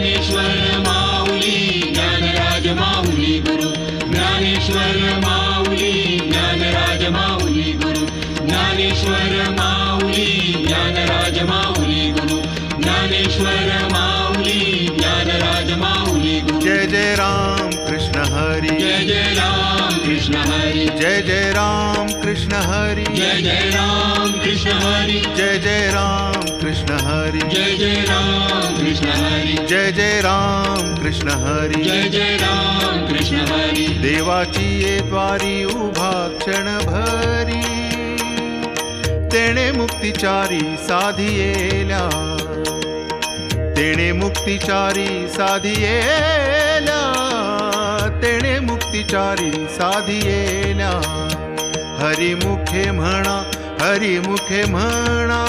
ज्ञानेश्वर माऊली ज्ञानराज माऊली गुरु ज्ञानेश्वर माऊली ज्ञानराज माऊली गुरु ज्ञानेश्वर माऊली ज्ञानराज माऊली गुरु ज्ञानेश्वर माऊली ज्ञानराज माऊली गुरु जय जय राम कृष्ण हरी जय जय राम कृष्ण हरी जय जय राम कृष्ण हरी जय जय राम कृष्ण हरी जय जय राम कृष्ण हरी जय जय राम कृष्ण हरी जय जय राम कृष्ण हरी जय जय राम कृष्ण हरी देवाची ये द्वारी उभा क्षण भरी तेणे मुक्तिचारी साधियेल्या तेणे मुक्तिचारी साधियेल्या तेणे मुक्तिचारी साधियेल्या हरिमुखे म्हणा हरिमुखे म्हणा